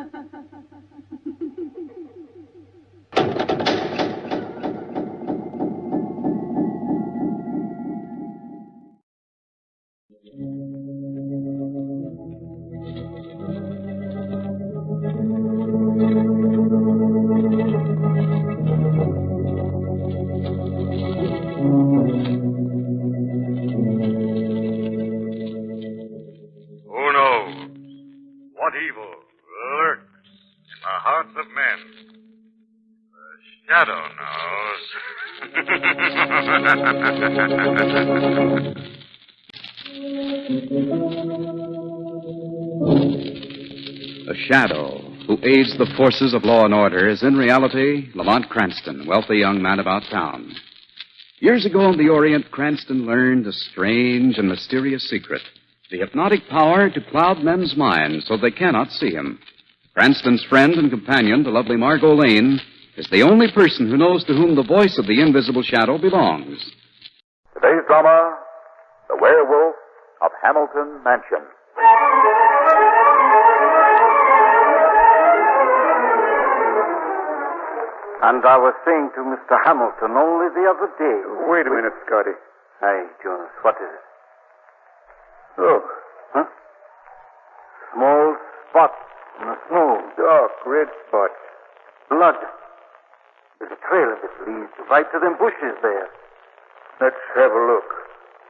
The Shadow, who aids the forces of law and order, is in reality Lamont Cranston, wealthy young man about town. Years ago in the Orient, Cranston learned a strange and mysterious secret, the hypnotic power to cloud men's minds so they cannot see him. Cranston's friend and companion, the lovely Margot Lane, is the only person who knows to whom the voice of the invisible shadow belongs. Today's drama, The Werewolf of Hamilton Mansion. And I was saying to Mr. Hamilton only the other day... Wait a minute, Scotty. Hey, Jonas, what is it? Look. Huh? Small spots in the snow. Dark red spots. Blood. There's a trail of it leads right to them bushes there. Let's have a look.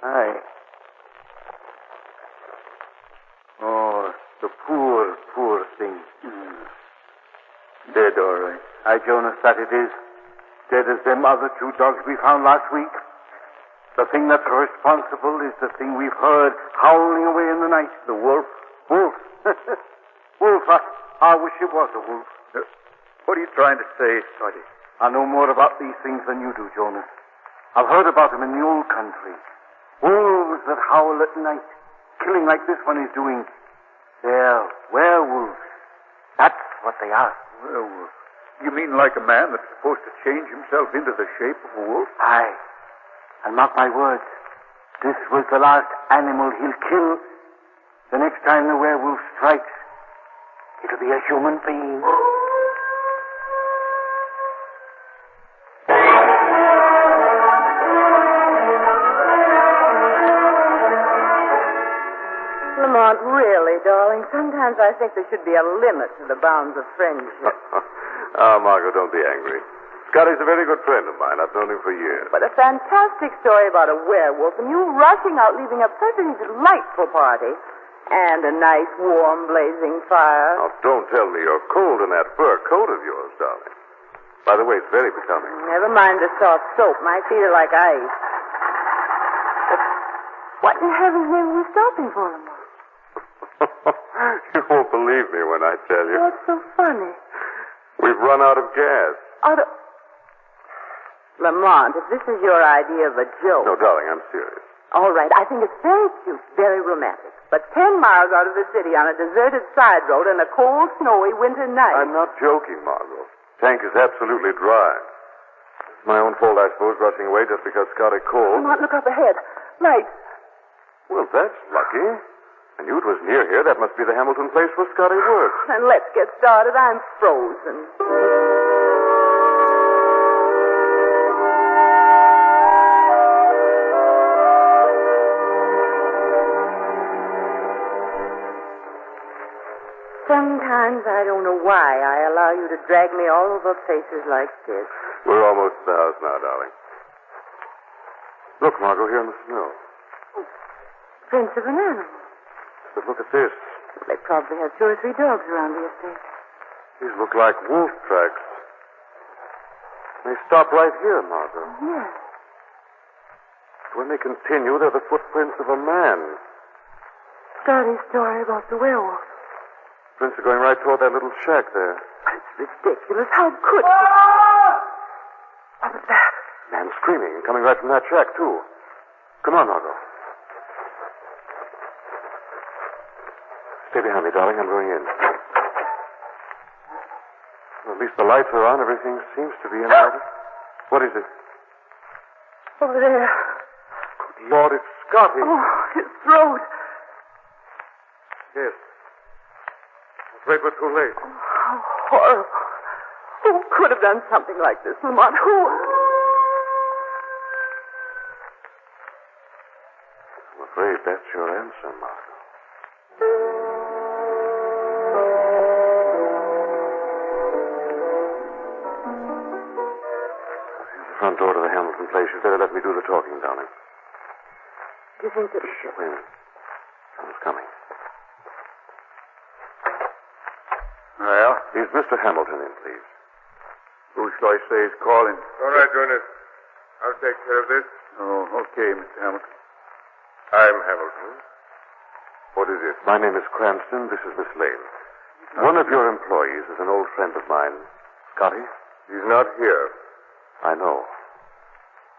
Aye. Oh, the poor, poor thing. Dead, all right. Aye, Jonas, that it is. Dead as them other two dogs we found last week. The thing that's responsible is the thing we've heard howling away in the night. The wolf? Wolf. Wolf. I wish it was a wolf. What are you trying to say, Scotty? I know more about these things than you do, Jonas. I've heard about them in the old country. Wolves that howl at night, killing like this one is doing. They're werewolves. That's what they are. Werewolf? You mean like a man that's supposed to change himself into the shape of a wolf? Aye. And mark my words, this was the last animal he'll kill. The next time the werewolf strikes, it'll be a human being. Lamont, really, darling, sometimes I think there should be a limit to the bounds of friendship. Margot, don't be angry. Scotty's a very good friend of mine. I've known him for years. But a fantastic story about a werewolf and you rushing out, leaving a perfectly delightful party. And a nice, warm, blazing fire. Now, don't tell me you're cold in that fur coat of yours, darling. By the way, it's very becoming. Never mind the soft soap. My feet are like ice. But what in heaven's name are we stopping for, Lamont? You won't believe me when I tell you. What's so funny? We've run out of gas. Lamont, if this is your idea of a joke... No, darling, I'm serious. All right, I think it's very cute, very romantic. But 10 miles out of the city on a deserted side road on a cold, snowy winter night... I'm not joking, Margot. Tank is absolutely dry. It's my own fault, I suppose, rushing away just because Scotty called. Lamont, look up ahead. Lights. Well, that's lucky. I knew it was near here. That must be the Hamilton place where Scotty works. And let's get started. I'm frozen. Sometimes I don't know why I allow you to drag me all over places like this. We're almost at the house now, darling. Look, Margot, here in the snow. Prints of an animal. But look at this. They probably have 2 or 3 dogs around the estate. These look like wolf tracks. They stop right here, Margot. Yes. When they continue, they're the footprints of a man. Scotty's story about the werewolf. Prints are going right toward that little shack there. It's ridiculous. How could he? What was that? Man screaming and coming right from that shack, too. Come on, Margot. Stay behind me, darling. I'm going in. Well, at least the lights are on. Everything seems to be in order. What is it? Over there. Good Lord, it's Scotty. Oh, his throat. Yes. afraid we're too late. How horrible. Who could have done something like this, Lamont? Who? I'm afraid that's your answer, Margot. Here's the front door to the Hamilton place. You'd better let me do the talking, darling. Do you think that... Shh, wait a minute. Someone's coming. Well, Is Mr. Hamilton in, please? who shall I say is calling? All right, Jonas. I'll take care of this. Oh, okay, Mr. Hamilton. I'm Hamilton. What is it? My name is Cranston. This is Miss Lane. One of your employees is an old friend of mine. Scotty? He's not here. I know.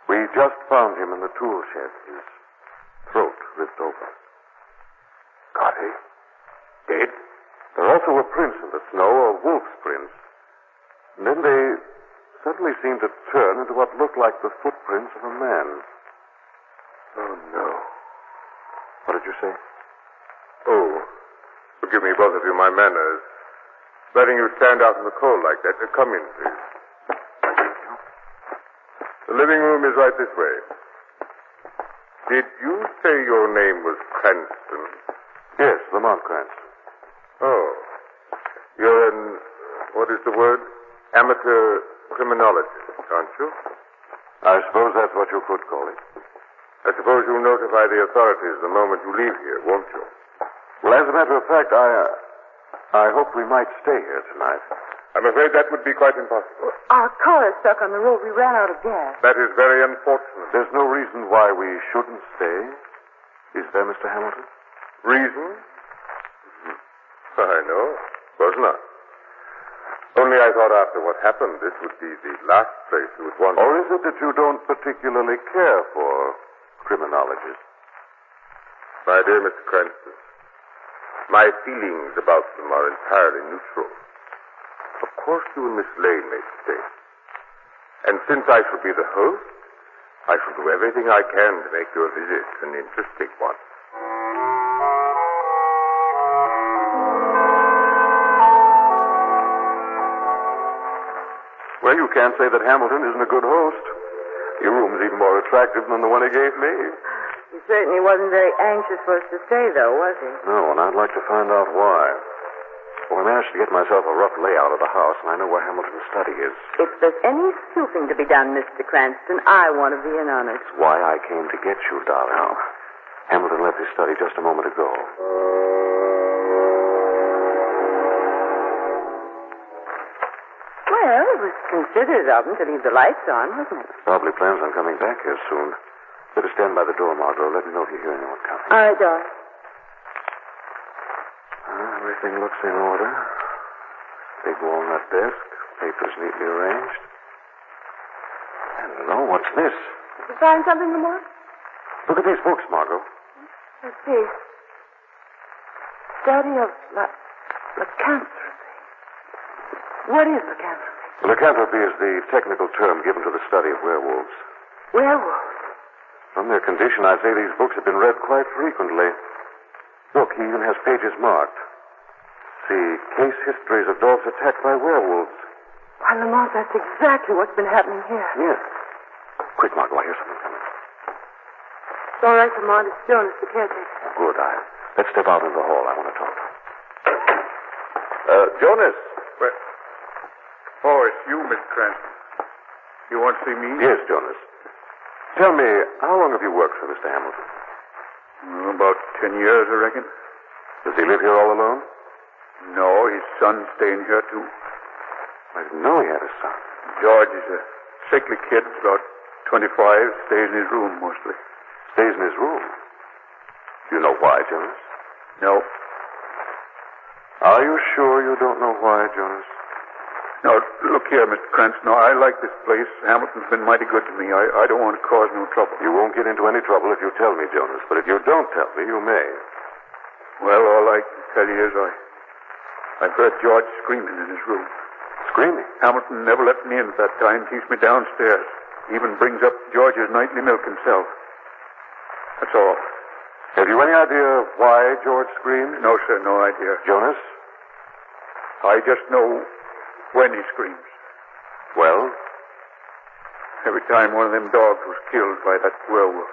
We just found him in the tool shed. His throat ripped open. Scotty? Dead? There also were prints in the snow, a wolf's prints. And then they suddenly seemed to turn into what looked like the footprints of a man. Oh, no. What did you say? Oh, forgive me, both of you, my manners. Letting you stand out in the cold like that. Come in, please. The living room is right this way. Did you say your name was Cranston? Yes, Lamont Cranston. Oh. You're an, what is the word? Amateur criminologist, aren't you? I suppose that's what you could call it. I suppose you'll notify the authorities the moment you leave here, won't you? Well, as a matter of fact, I hope we might stay here tonight. I'm afraid that would be quite impossible. Our car is stuck on the road. We ran out of gas. That is very unfortunate. There's no reason why we shouldn't stay. Is there, Mr. Hamilton? Reason? I know. Was not. Only I thought after what happened, this would be the last place you would want. Or is it that you don't particularly care for criminologists? My dear Mr. Cranston, my feelings about them are entirely neutral. Of course you and Miss Lane may stay. And since I shall be the host, I shall do everything I can to make your visit an interesting one. Well, you can't say that Hamilton isn't a good host. Your room's even more attractive than the one he gave me. He certainly wasn't very anxious for us to stay, though, was he? No, and I'd like to find out why. Well, I managed to get myself a rough layout of the house, and I know where Hamilton's study is. If there's any snooping to be done, Mr. Cranston, I want to be in on it. That's why I came to get you, darling. Oh. Hamilton left his study just a moment ago. Well, it was considerate of him to leave the lights on, wasn't it? Probably plans on coming back here soon. Better stand by the door, Margot. Let me know if you hear anyone coming. All right, darling. Everything looks in order. Big walnut desk, papers neatly arranged. Hello, what's this? Did you find something, Lamont? Look at these books, Margot. Let's see. Study of lycanthropy. What is lycanthropy? Lycanthropy is the technical term given to the study of werewolves. Werewolves? From their condition, I'd say these books have been read quite frequently. Look, he even has pages marked. See, case histories of dogs attacked by werewolves. Why, Lamont, that's exactly what's been happening here. Yes. Quick, Margot, I hear something coming. It's all right, Lamont. It's Jonas, the caretaker. Good. Let's step out into the hall. I want to talk to him. Jonas. Well, oh, it's you, Miss Cranston. You want to see me? Yes, Jonas. Tell me, how long have you worked for Mr. Hamilton? About 10 years, I reckon. Does he live here all alone? No, his son's staying here, too. I didn't know he had a son. George is a sickly kid, about 25, stays in his room mostly. Stays in his room? Do you know why, Jonas? No. Are you sure you don't know why, Jonas? Now, look here, Mr. Cranston. Now, I like this place. Hamilton's been mighty good to me. I don't want to cause no trouble. You won't get into any trouble if you tell me, Jonas. But if you don't tell me, you may. Well, all I can tell you is I've heard George screaming in his room. Screaming? Hamilton never let me in at that time. Keeps me downstairs. He even brings up George's nightly milk himself. That's all. Have you any idea why George screamed? No, sir, no idea. Jonas, I just know when he screams. Well? Every time one of them dogs was killed by that werewolf.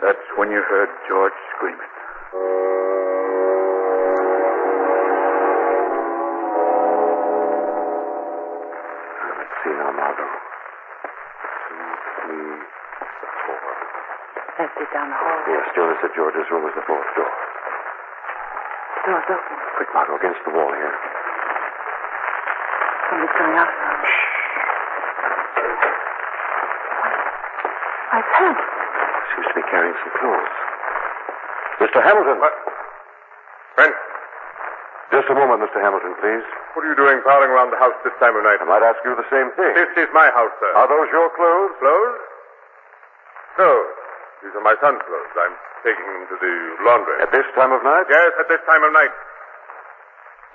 That's when you heard George screaming. Let's see now, Margot. 2, 3, 4. That's it down the hall. Yes, Jonas said George's room was the fourth door. Door's open. Quick, Margot, against the wall here. Somebody's coming out now. Why, Pam. Seems to be carrying some clothes. Mr. Hamilton. What? Friend, Just a moment, Mr. Hamilton, please. what are you doing prowling around the house this time of night? I might ask you the same thing. This is my house, sir. Are those your clothes? Clothes? No. These are my son's clothes. I'm taking them to the laundry. At this time of night? Yes, at this time of night.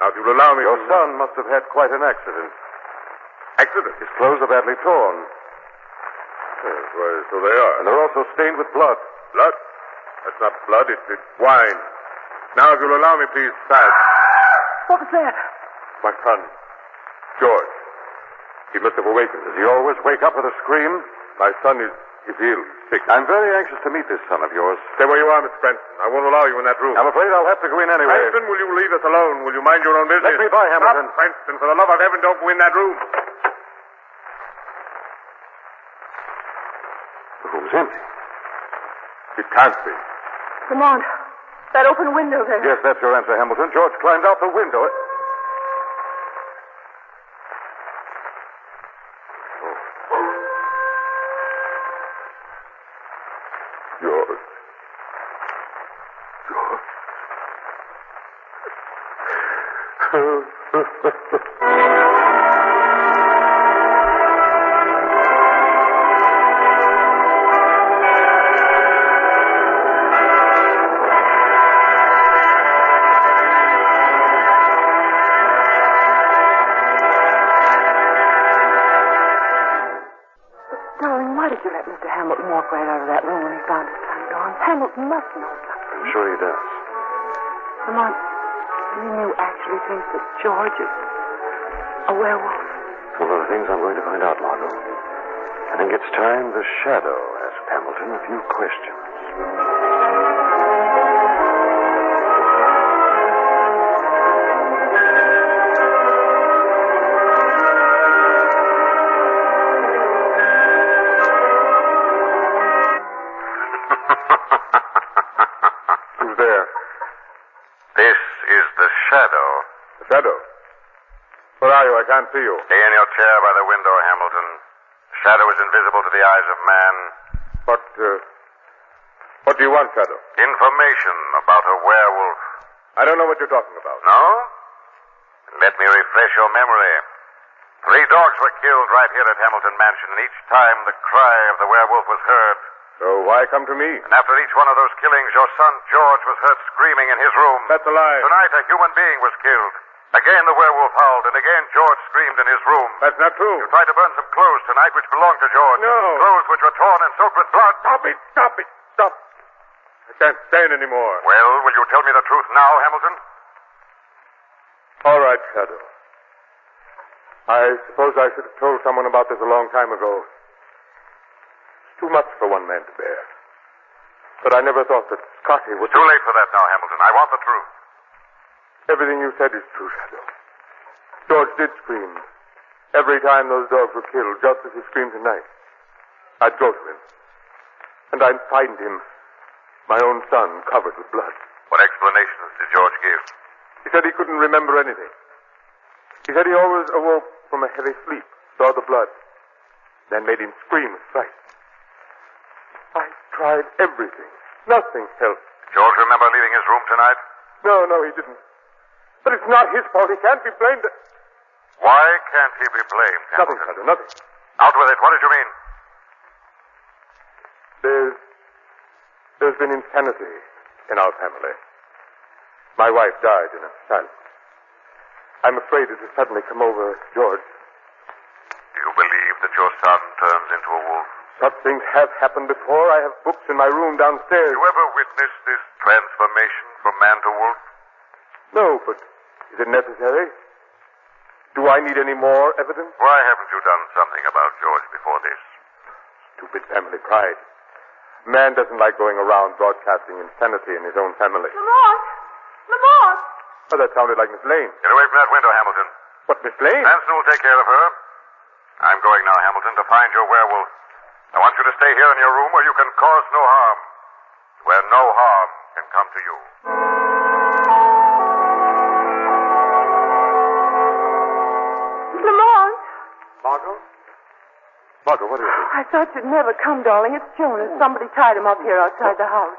Now, if you'll allow me Your to... son must have had quite an accident. Accident? His clothes are badly torn. Yes, well, so they are. And they're also stained with blood. Blood? That's not blood, it's wine. Now, if you'll allow me, please, pass. What was that? My son, George. He must have awakened. Does he always wake up with a scream? My son is ill, sick. I'm very anxious to meet this son of yours. Stay where you are, Mr. Cranston. I won't allow you in that room. I'm afraid I'll have to go in anyway. Cranston, will you leave us alone? Will you mind your own business? Let me by, Hamilton. Stop, Cranston. For the love of heaven, don't go in that room. The room's empty. It can't be. Lamont, that open window there. Yes, that's your answer, Hamilton. George climbed out the window. George. Darling, why did you let Mr. Hamilton walk right out of that room when he found his son gone? Hamilton must know something. I'm sure he does. Lamont, do you actually think that George is a werewolf? One of the things I'm going to find out, Margot. I think it's time the Shadow asked Hamilton a few questions. Who's there? This is the Shadow. The shadow. Where are you? I can't see you. Stay in your chair by the window, Hamilton. Shadow is invisible to the eyes of man. What do you want, Shadow? Information about a werewolf. I don't know what you're talking about. No? Let me refresh your memory. 3 dogs were killed right here at Hamilton Mansion, and each time the cry of the werewolf was heard. So why come to me? And after each one of those killings, your son George was heard screaming in his room. That's a lie. Tonight, a human being was killed. Again, the werewolf howled, and again, George screamed in his room. That's not true. You tried to burn some clothes tonight which belonged to George. No. Clothes which were torn and soaked with blood. Stop it! Stop it! Stop! I can't stand anymore. Well, will you tell me the truth now, Hamilton? All right, Shadow. I suppose I should have told someone about this a long time ago. It's too much for one man to bear. But I never thought that Scotty would... Too late for that now, Hamilton. I want the truth. Everything you said is true, Shadow. George did scream. Every time those dogs were killed, just as he screamed tonight. I'd go to him. And I'd find him, my own son, covered with blood. What explanations did George give? He said he couldn't remember anything. He said he always awoke from a heavy sleep, saw the blood, then made him scream with fright. I tried everything. Nothing helped. George remember leaving his room tonight? No, he didn't. But it's not his fault. He can't be blamed. Why can't he be blamed, Nothing, Hamilton? Shadow, nothing. Out with it. What did you mean? There's been insanity in our family. My wife died in a asylum. I'm afraid it has suddenly come over George. Do you believe that your son turns into a wolf? Such things have happened before. I have books in my room downstairs. Did you ever witness this transformation from man to wolf? No, but Is it necessary? Do I need any more evidence? Why haven't you done something about George before this? Stupid family pride. Man doesn't like going around broadcasting insanity in his own family. Lamont! Lamont! Oh, that sounded like Miss Lane. Get away from that window, Hamilton. What, Miss Lane? Manson will take care of her. I'm going now, Hamilton, to find your werewolf. I want you to stay here in your room where you can cause no harm. Where no harm can come to you. Lamont! Margot? Margot, what is it? I thought you'd never come, darling. It's Jonas. Somebody tied him up here outside the house.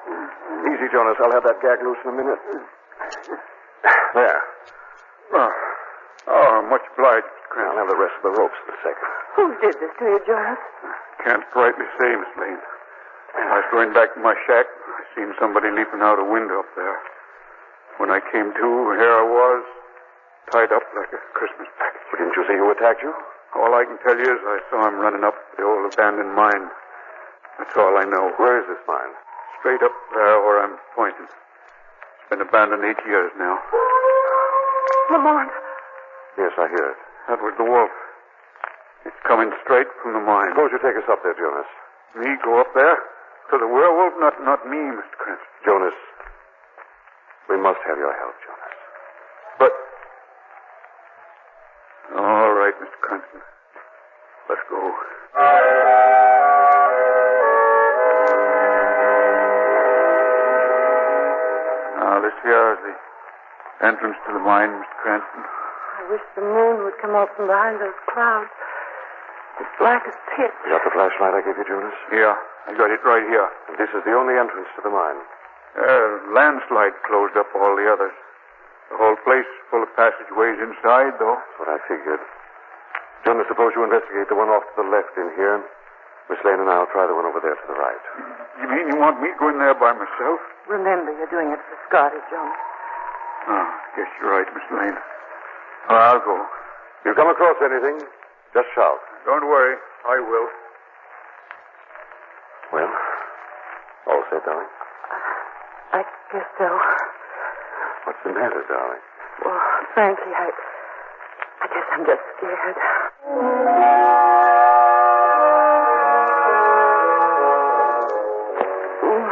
Easy, Jonas. I'll have that gag loose in a minute. There. Oh, much obliged, Mr. Cranston. I'll have the rest of the ropes in a second. Who did this to you, Jonas? Can't rightly say, Miss Lane. I was going back to my shack. I seen somebody leaping out a window up there. When I came to, here I was, tied up like a Christmas package. But didn't you say who attacked you? All I can tell you is I saw him running up the old abandoned mine. That's all I know. Where is this mine? Straight up there where I'm pointing. It's been abandoned 8 years now. Lamont. Yes, I hear it. That was the wolf. It's coming straight from the mine. Suppose you take us up there, Jonas. Me go up there? To the werewolf? Not me, Mr. Cranston. Jonas, we must have your help, Jonas. But... All right, Mr. Cranston. Let's go. Now, this here is the entrance to the mine, Mr. Cranston. I wish the moon would come out from behind those clouds. It's black as pitch. You got the flashlight I gave you, Jonas? Yeah, I got it right here. And this is the only entrance to the mine. Landslide closed up all the others. The whole place full of passageways inside, though. That's what I figured. Jonas, suppose you investigate the one off to the left in here. Miss Lane and I'll try the one over there to the right. You mean you want me to go in there by myself? Remember, you're doing it for Scotty, Jonas. Oh, guess you're right, Miss Lane. I'll go. If you come across anything, just shout. Don't worry, I will. Well, all set, darling? I guess so. What's the matter, darling? Well, frankly, I guess I'm just scared. Ooh,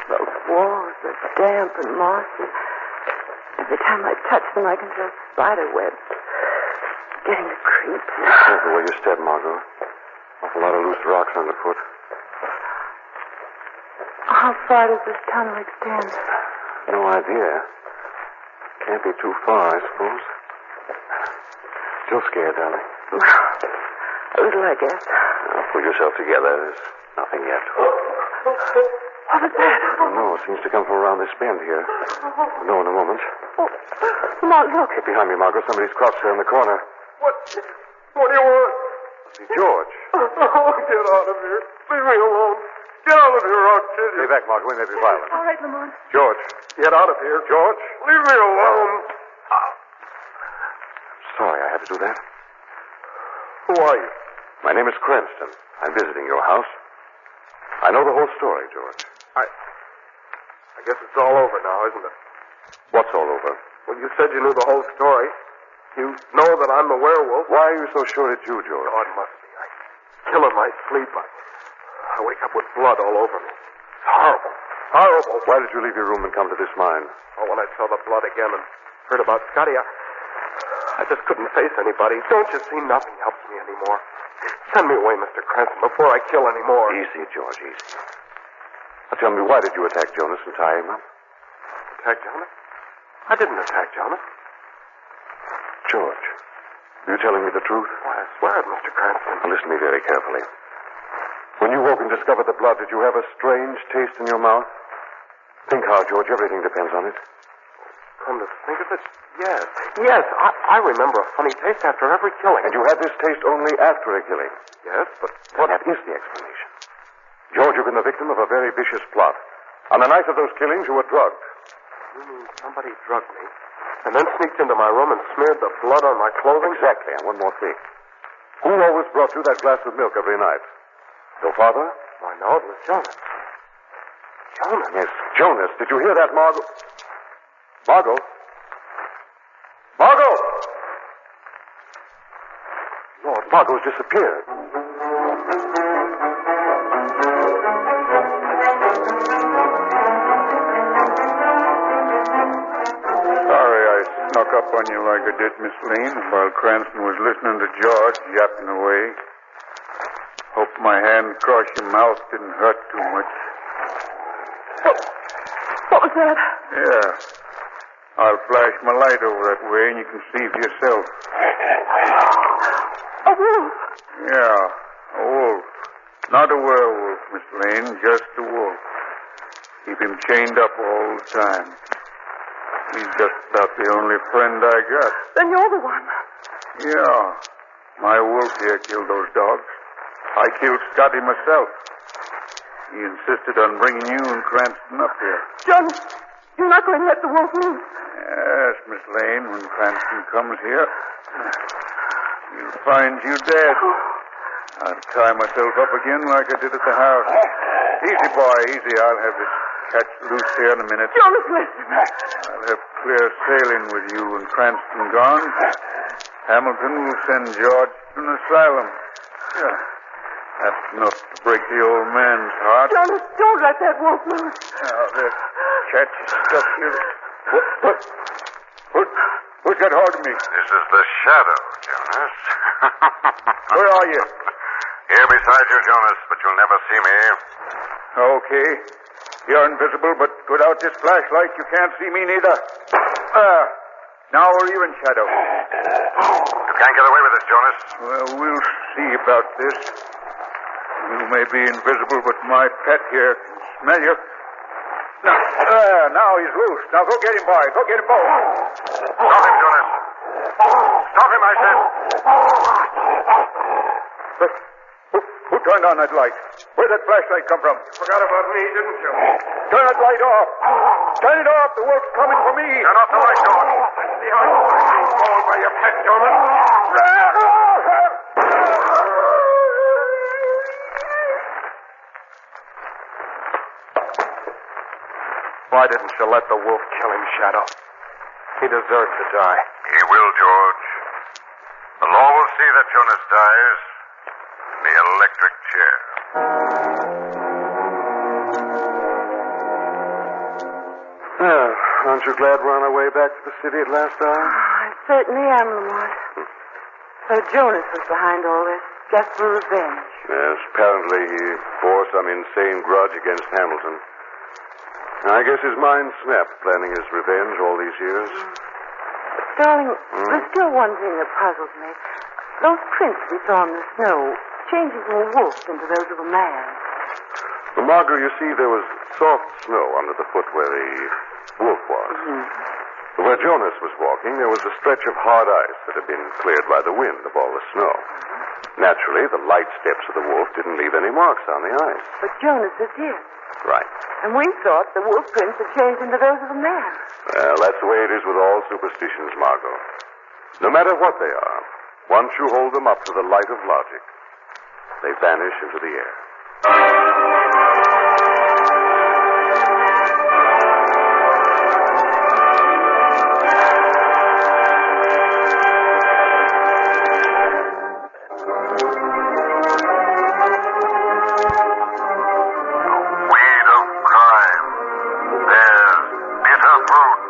the walls are damp and mossy. Every time I touch them, I can feel spider webs. Getting the creeps. Careful where you step, Margot. Awful lot of loose rocks underfoot. How far does this tunnel extend? No idea. Can't be too far, I suppose. Still scared, darling? Well, a little, I guess. Now, pull yourself together. There's nothing yet. What was that? I don't know. It seems to come from around this bend here. We'll know in a moment. Oh, come on, look. Get behind me, Margot. Somebody's crouched there in the corner. What do you want? See, George. Oh, get out of here. Leave me alone. Get out of here, I'll kill you. Stay back, Margot. We may be violent. All right, Lamont. George. Get out of here. George. Leave me alone. Sorry I had to do that. Who are you? My name is Cranston. I'm visiting your house. I know the whole story, George. I guess it's all over now, isn't it? What's all over? Well, you said you knew the whole story. You know that I'm the werewolf. Why are you so sure it's you, George? Oh, it must be. I kill in my sleep. I wake up with blood all over me. It's horrible. Horrible. Why did you leave your room and come to this mine? Oh, when I saw the blood again and heard about Scotty, I just couldn't face anybody. Don't you see? Nothing helps me anymore. Send me away, Mr. Cranston, before I kill any more. Easy, George, easy. Now tell me, why did you attack Jonas and tie him up? Attack Jonas? I didn't attack Jonas. George, are you telling me the truth? Why, I swear it, Mr. Cranston. Now, listen to me very carefully. When you woke and discovered the blood, did you have a strange taste in your mouth? Think hard, George. Everything depends on it. Come to think of it, yes. Yes, I remember a funny taste after every killing. And you had this taste only after a killing? Yes, but... Well, that is the explanation. George, you've been the victim of a very vicious plot. On the night of those killings, you were drugged. You mean somebody drugged me, and then sneaked into my room and smeared the blood on my clothing? Exactly, and one more thing. Who always brought you that glass of milk every night? Your father? Why, no, it was Jonas. Jonas? Yes, Jonas. Did you hear that, Margot? Margot? Margot! Lord, Margot's disappeared. Sorry I snuck up on you like I did, Miss Lane, while Cranston was listening to George yapping away. Hope my hand across your mouth didn't hurt too much. What was that? Yeah. I'll flash my light over that way and you can see for yourself. A wolf. Yeah, a wolf. Not a werewolf, Miss Lane, just a wolf. Keep him chained up all the time. He's just about the only friend I got. Then you're the one. Yeah. My wolf here killed those dogs. I killed Scotty myself. He insisted on bringing you and Cranston up here. John, you're not going to let the wolf loose. Yes, Miss Lane, when Cranston comes here, he'll find you dead. I'll tie myself up again like I did at the house. Easy, boy, easy. I'll have this catch loose here in a minute. Jonas, listen. I'll have clear sailing with you and Cranston gone. Hamilton will send George to an asylum. Yeah. That's enough to break the old man's heart. Jonas, don't let that wolf loose. Now, that catch stuck here. Who's got hold of me? This is the shadow, Jonas. Where are you? Here beside you, Jonas, but you'll never see me. Okay. You're invisible, but without this flashlight, you can't see me neither. Now we're even, Shadow. You can't get away with this, Jonas. Well, we'll see about this. You may be invisible, but my pet here can smell you. Now he's loose. Now go get him, boy. Go get him both. Stop him, Jonas. Stop him, I said. Who turned on that light? Where'd that flashlight come from? You forgot about me, didn't you? Turn that light off. Turn it off. The wolf's coming for me. Turn off the light, George. The called by your pet, Jonas. Why didn't you let the wolf kill him, Shadow? He deserved to die. He will, George. The law will see that Jonas dies in the electric chair. Aren't you glad we're on our way back to the city at last hour? I certainly am, Lamont. So Jonas was behind all this, just for revenge. Yes, apparently he bore some insane grudge against Hamilton. I guess his mind snapped planning his revenge all these years. Darling, there's still one thing that puzzles me. Those prints we saw in the snow, changing from a wolf into those of a man. Well, Margot, you see, there was soft snow under the foot where the wolf was. But where Jonas was walking, there was a stretch of hard ice that had been cleared by the wind of all the snow. Naturally, the light steps of the wolf didn't leave any marks on the ice. But Jonas is here. Right. And we thought the wolf prints had changed into those of a man. Well, that's the way it is with all superstitions, Margot. No matter what they are, once you hold them up to the light of logic, they vanish into the air. Weed of crime. There's bitter fruit